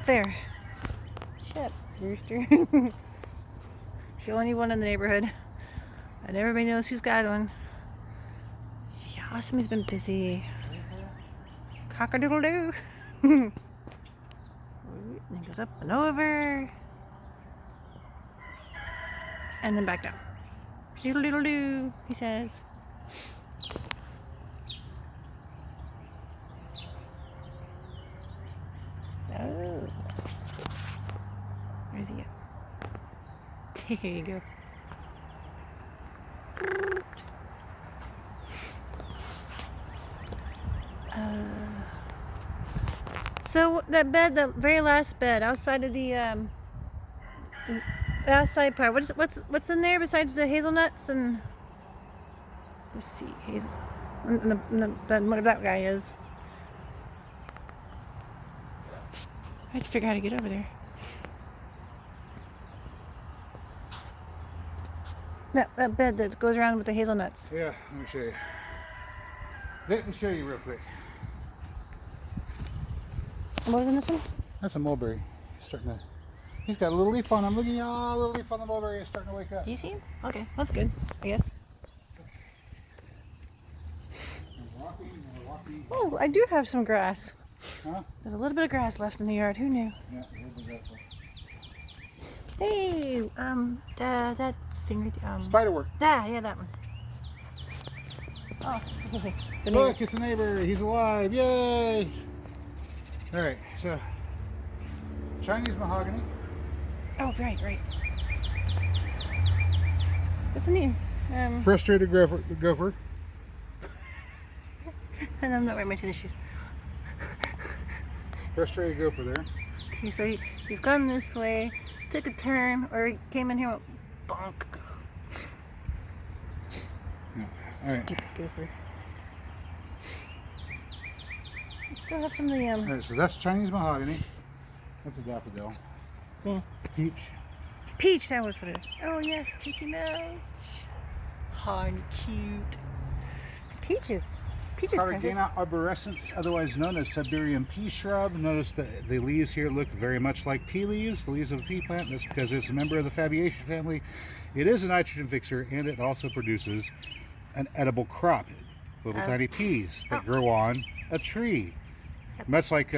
up there. Shut up, rooster. She only one in the neighborhood. And everybody knows who's got one. Yeah, somebody's been busy. Cock-a-doodle-doo. And it goes up and over. And then back down. Doodle-doodle-doo, he says. Oh. Where's he at? There you go. So that bed, the very last bed outside of the outside part. What's in there besides the hazelnuts and let's see, hazel, and whatever that guy is. I have to figure out how to get over there. That bed that goes around with the hazelnuts. Yeah, let me show you. Let me show you real quick. What was in this one? That's a mulberry. He's got a little leaf on him. Look at y'all, a little leaf on the mulberry is starting to wake up. Do you see him? Okay, that's good, I guess. Oh, I do have some grass. Huh? There's a little bit of grass left in the yard. Who knew? Yeah, a little bit of grass. Hey, that thing right there. Spiderwort. Yeah, that one. Oh, the neighbor. Look, it's a neighbor. He's alive. Yay! All right, so Chinese mahogany. Oh, right. What's the name? Frustrated gopher. And I'm not wearing my tennis shoes. Frustrated gopher there. Okay, so he's gone this way, took a turn, or he came in here and went bonk. Yeah. All right. Stupid gopher. I still have some of the All right, so that's Chinese mahogany. That's a daffodil. Yeah. Peach. That was what it is. Oh yeah, taking out. How cute. Peaches. Princess. Cardigana arborescens, otherwise known as Siberian Pea Shrub. Notice that the leaves here look very much like pea leaves, the leaves of a pea plant. That's because it's a member of the Fabaceae family. It is a nitrogen fixer, and it also produces an edible crop, little tiny peas that grow on a tree. Much like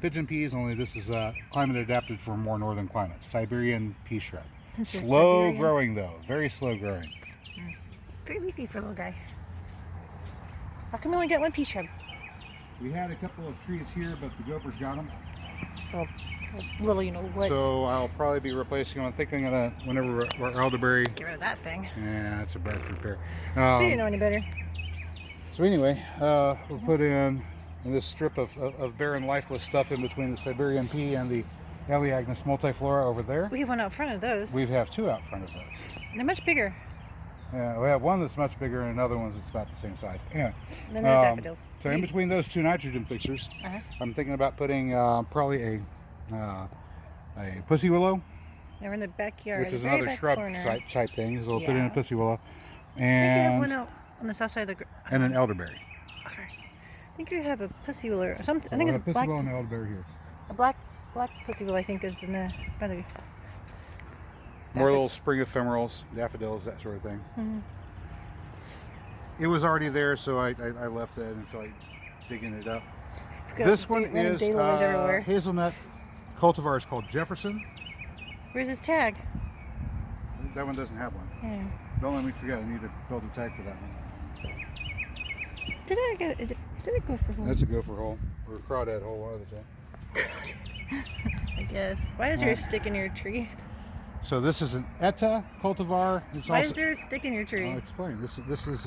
pigeon peas, only this is climate adapted for more northern climates. Siberian pea shrub. Slow growing though, very slow growing. Very leafy for a little guy. How come we only got one pea shrub? We had a couple of trees here, but the gophers got them. Oh, little, woods. So I'll probably be replacing them. I'm thinking whenever we're elderberry. Get rid of that thing. Yeah, it's a bad repair. We didn't know any better. So anyway, we'll put in this strip of barren, lifeless stuff in between the Siberian pea and the Elaeagnus multiflora over there. We have one out front of those. We have two out front of those. And they're much bigger. Yeah, we have one that's much bigger and another one that's about the same size. Anyway, and then there's daffodils. So in between those two nitrogen fixers, I'm thinking about putting probably a pussy willow. They're in the backyard, which is another shrub type thing. So we'll put in a pussy willow, and I think you have one out on the south side of the. And an elderberry. Okay. I think you have a pussy willow or something. I think it's a pussy black. Willow and an elderberry here. A black pussy willow, I think, is in the by the. More little spring ephemerals, daffodils, that sort of thing. Mm-hmm. It was already there, so I left it and felt like digging it up. This one is hazelnut cultivar is called Jefferson. Where's his tag? That one doesn't have one. Yeah. Don't let me forget, I need to build a tag for that one. Did it go for hole? That's a gopher hole, or a crawdad hole, one of the two. I guess. Why is there a stick in your tree? So this is an Etta cultivar. Why is there a stick in your tree? I'll explain. This is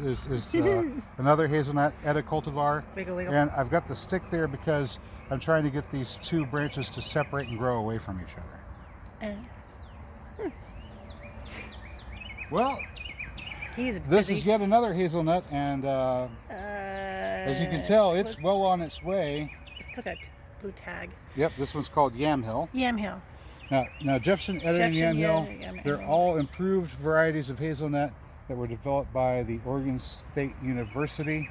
another hazelnut Etta cultivar. Wiggle, wiggle. And I've got the stick there because I'm trying to get these two branches to separate and grow away from each other. Well, this is yet another hazelnut, and as you can tell, it's well on its way. It's still got blue tag. Yep, this one's called Yam Hill. Yam Hill. Now Jefferson, Etta, and Yam Hill, they're all improved varieties of hazelnut that were developed by the Oregon State University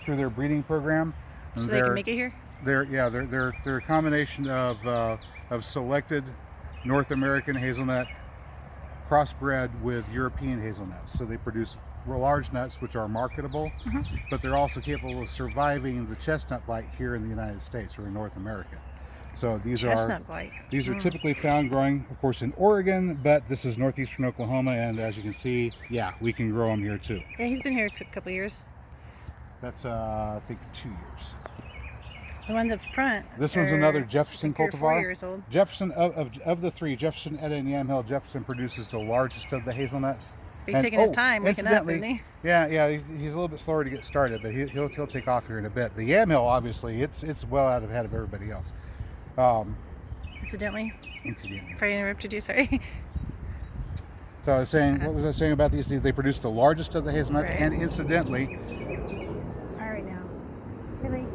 through their breeding program. So they can make it here? They're a combination of selected North American hazelnut crossbred with European hazelnuts. So they produce large nuts which are marketable, but they're also capable of surviving the chestnut blight here in the United States or in North America. So these Chestnut blight. are typically found growing, of course, in Oregon, but this is northeastern Oklahoma, and as you can see, yeah, we can grow them here too. Yeah, he's been here a couple of years. That's I think 2 years. The ones up front. This one's another Jefferson cultivar. 4 years old. Jefferson of the three, Jefferson, Etta, and Yam Hill, Jefferson produces the largest of the hazelnuts. But he's taking his time waking up, isn't he? Yeah, he's a little bit slower to get started, but he'll take off here in a bit. The Yam Hill, obviously, it's well out ahead of everybody else. Incidentally. Incidentally. I interrupted you. Sorry. So I was saying, what was I saying about these? They produce the largest of the hazelnuts, Right. and incidentally. All right now. Really?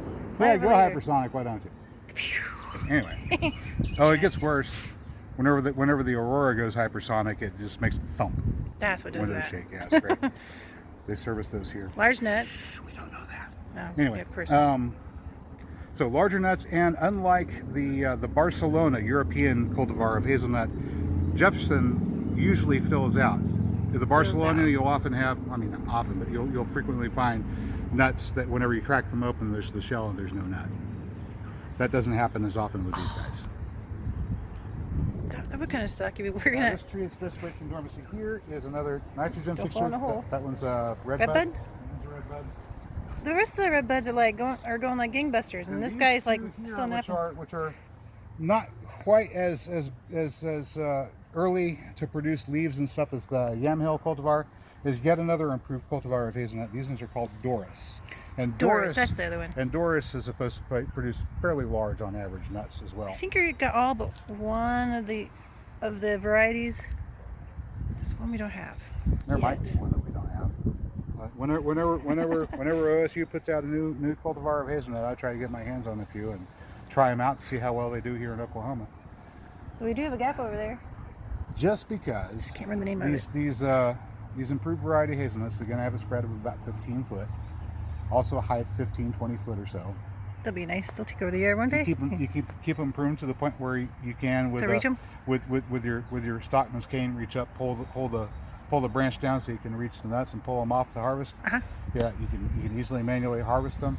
Yeah, go hypersonic. Why don't you? Anyway. Oh, it gets worse. Whenever the Aurora goes hypersonic, it just makes it thump. That's what does Windows that. shake. Yeah, it's great. They service those here. Large nuts. Shh, we don't know that. No. Anyway, Yeah, of course. so larger nuts, and unlike the Barcelona European cultivar of hazelnut, Jefferson usually fills out. The Barcelona, you'll often have, I mean, not often, but you'll frequently find nuts that whenever you crack them open, there's the shell and there's no nut. That doesn't happen as often with these guys. That would kind of suck if we were gonna. This tree is just breaking dormancy. Here is another nitrogen Don't fixer. fall in a hole. That one's a red Red bud. bud? That one's a red bud. The rest of the red buds are like going like gangbusters, and this these guy's like two here, still napping. which are not quite as early to produce leaves and stuff as the Yam Hill cultivar, is yet another improved cultivar of hazelnut. These ones are called Doris. And Doris, that's the other one. And Doris is supposed to produce fairly large on average nuts as well. I think you got all but one of the varieties. This one we don't have. There yet. might be one that we don't have. Whenever OSU puts out a new cultivar of hazelnut, I try to get my hands on a few and try them out to see how well they do here in Oklahoma. We do have a gap over there. Just because Can't remember the name of it. these improved variety hazelnuts are going to have a spread of about 15 foot, also a height of 15, 20 foot or so. They'll be nice. They'll take over the year, won't they? You keep them pruned to the point where you can with To reach 'em? with your stockman's cane, reach up, pull the branch down so you can reach the nuts and pull them off to harvest. Yeah, you can easily manually harvest them,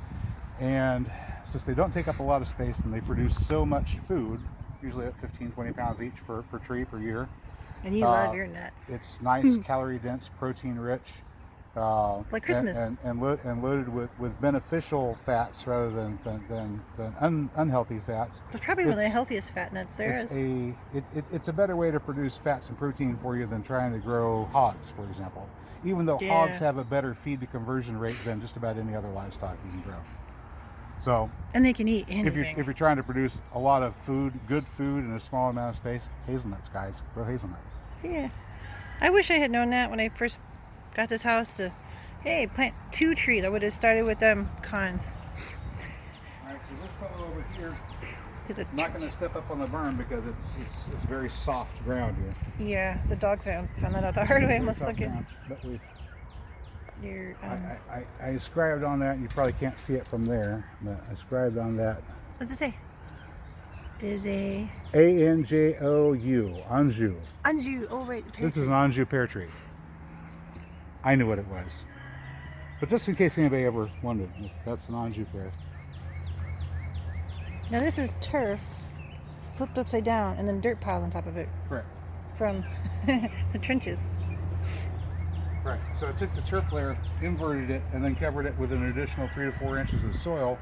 and since they don't take up a lot of space and they produce so much food, usually at 15-20 pounds each per tree per year. And you love your nuts. It's nice, calorie dense, protein rich. Like Christmas. And loaded with beneficial fats rather than unhealthy fats. It's probably one of the healthiest fat nuts there is. It's a better way to produce fats and protein for you than trying to grow hogs, for example. Even though hogs have a better feed to conversion rate than just about any other livestock you can grow. So, and they can eat anything. If you're trying to produce a lot of food, good food in a small amount of space, hazelnuts, guys, grow hazelnuts. Yeah, I wish I had known that when I first got this house. Hey, plant 2 trees. I would have started with them cons. All right, so this fellow over here, I'm not going to step up on the berm because it's very soft ground here. Yeah, the dog found that out the hard way. Must look ground, but I inscribed on that. You probably can't see it from there, but I inscribed on that. What's it say? It is a Anjou, Anjou. Anjou. Oh right. This is an Anjou pear tree. I knew what it was, but just in case anybody ever wondered, that's an Anjou pear. Now this is turf flipped upside down and then dirt piled on top of it. Correct. From the trenches. Right. So I took the turf layer, inverted it, and then covered it with an additional 3 to 4 inches of soil.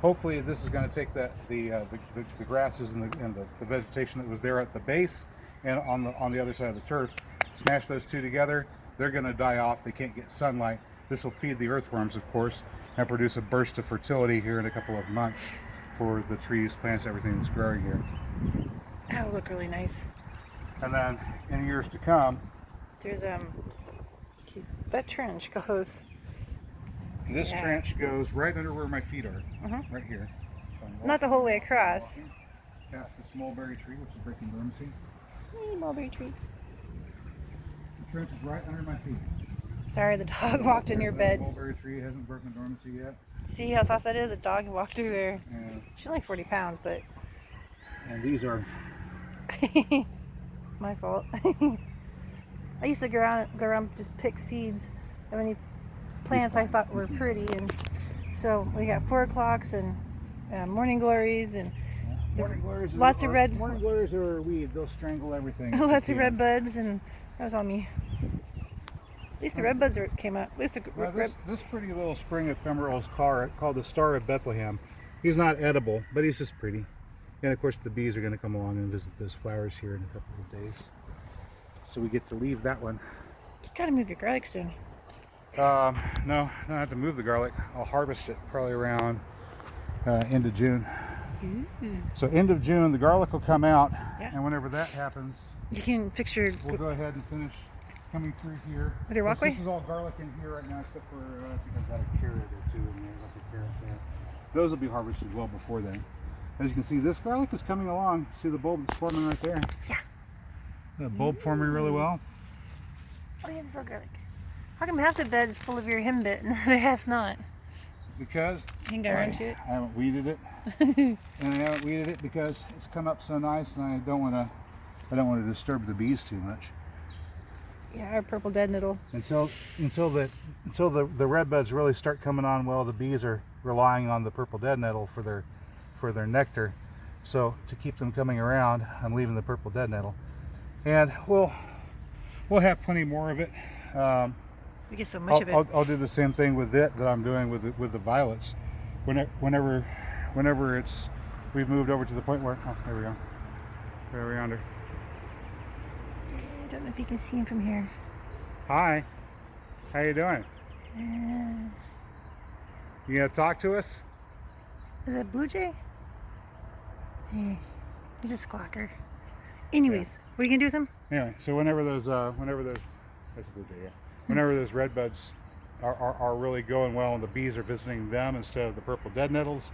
Hopefully, this is going to take the grasses and the vegetation that was there at the base and on the other side of the turf, smash those two together. They're going to die off. They can't get sunlight. This will feed the earthworms, of course, and produce a burst of fertility here in a couple of months for the trees, plants, everything that's growing here. That would look really nice. And then in years to come, there's that trench goes. This trench goes right under where my feet are, right here. So not the whole way across. Past this mulberry tree, which is breaking dormancy. Hey, mulberry tree. The trench is right under my feet. Sorry, the dog walked in your bed. Mulberry tree hasn't broken dormancy yet. See how soft that is? A dog walked through there. Yeah. She's only 40 pounds, but And these are my fault. I used to go around just pick seeds of any plants I thought were pretty, and so we got 4 o'clocks and morning glories and lots of red. Morning glories are a weed. They'll strangle everything. Lots of red buds, and that was all me. At least the red buds came out. At least This pretty little spring ephemeral is called the Star of Bethlehem. He's not edible, but he's just pretty. And of course the bees are going to come along and visit those flowers here in a couple of days. So we get to leave that one. You gotta move your garlic soon. No, I don't have to move the garlic. I'll harvest it probably around end of June. So end of June the garlic will come out, and whenever that happens, you can fix your. We'll go ahead and finish coming through here. With your walkway? This is all garlic in here right now, except for I think I've got a carrot or two in there, like a carrot there. Those will be harvested well before then. As you can see, this garlic is coming along. See the bulb that's forming right there? Yeah. The bulb forming really well. Oh yeah, it's all garlic. How come half the bed is full of your henbit and the other half's not? Because you can go around to it. I haven't weeded it, and I haven't weeded it because it's come up so nice, and I don't want to disturb the bees too much. Yeah, our purple dead nettle. Until the red buds really start coming on well, the bees are relying on the purple dead nettle for their nectar. So to keep them coming around, I'm leaving the purple dead nettle, and we'll have plenty more of it. We get so much of it. I'll do the same thing with it that I'm doing with the violets. Whenever we've moved over to the point where there we go, right over yonder. I don't know if you can see him from here. Hi, how you doing? You gonna talk to us? Is that blue jay? Hey, he's a squawker. Anyways, what are you gonna do with him? Anyway, so whenever those that's a blue jay, yeah. Whenever those red buds are really going well and the bees are visiting them instead of the purple dead nettles,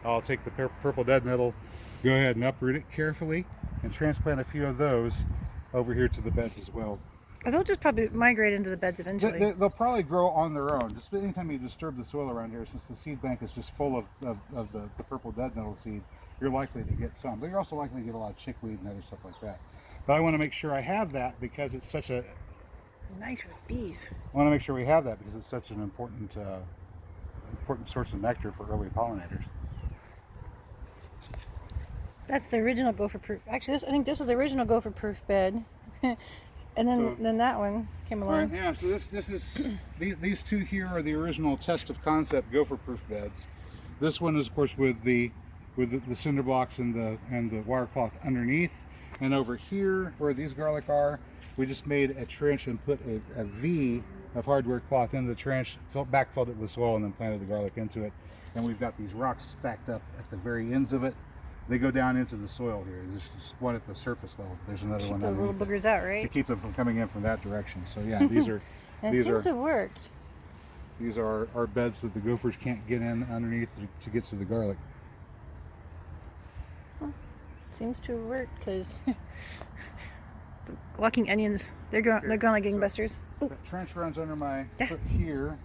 I'll take the purple dead nettle, go ahead and uproot it carefully, and transplant a few of those over here to the beds as well. Or they'll just probably migrate into the beds eventually. They'll probably grow on their own. Just anytime you disturb the soil around here, since the seed bank is just full of the purple dead nettle seed, you're likely to get some. But you're also likely to get a lot of chickweed and other stuff like that. But I want to make sure I have that because it's such a... Nice for the bees. I want to make sure we have that because it's such an important source of nectar for early pollinators. That's the original gopher proof. Actually, I think this is the original gopher proof bed. And then that one came along. Right, yeah, so this is these two here are the original test of concept gopher proof beds. This one is of course with the cinder blocks and the wire cloth underneath, and over here where these garlic are, we just made a trench and put a V of hardware cloth into the trench, backfilled it with soil, and then planted the garlic into it. And we've got these rocks stacked up at the very ends of it. They go down into the soil here. There's one at the surface level. There's another one those little boogers out, right? To keep them from coming in from that direction. So yeah, these are it seems to have worked. These are beds that the gophers can't get in underneath to get to the garlic. Well, seems to have worked because walking onions, they're going like gangbusters. That trench runs under my foot here,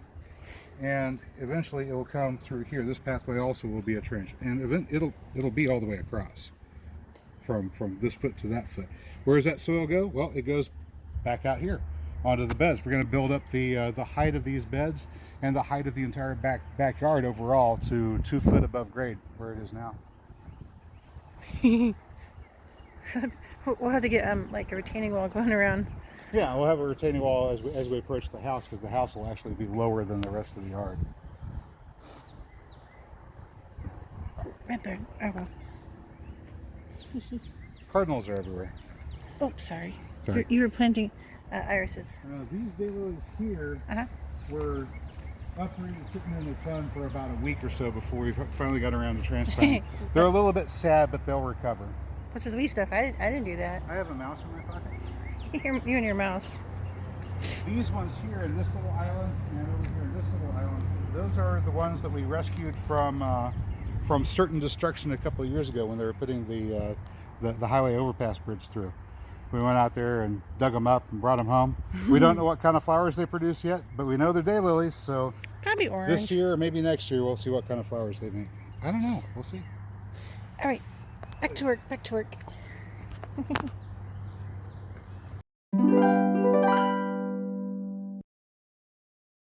and eventually it will come through here. This pathway also will be a trench, and it'll be all the way across from this foot to that foot. Where does that soil go? Well, it goes back out here onto the beds. We're going to build up the height of these beds and the height of the entire backyard overall to 2 foot above grade where it is now. We'll have to get like a retaining wall going around. Yeah, we'll have a retaining wall as we approach the house, because the house will actually be lower than the rest of the yard. Redbird. Oh well. Cardinals are everywhere. Oh, sorry. Sorry. You were planting irises. These daylilies here were uprooted, sitting in the sun for about a week or so before we finally got around to transplanting. They're a little bit sad, but they'll recover. What's this wee stuff? I didn't do that. I have a mouse in my pocket. You and your mouse. These ones here in this little island and over here in this little island, those are the ones that we rescued from certain destruction a couple of years ago when they were putting the highway overpass bridge through. We went out there and dug them up and brought them home. We don't know what kind of flowers they produce yet, but we know they're daylilies, so Probably orange. this year or maybe next year we'll see what kind of flowers they make. I don't know. We'll see. All right, back to work.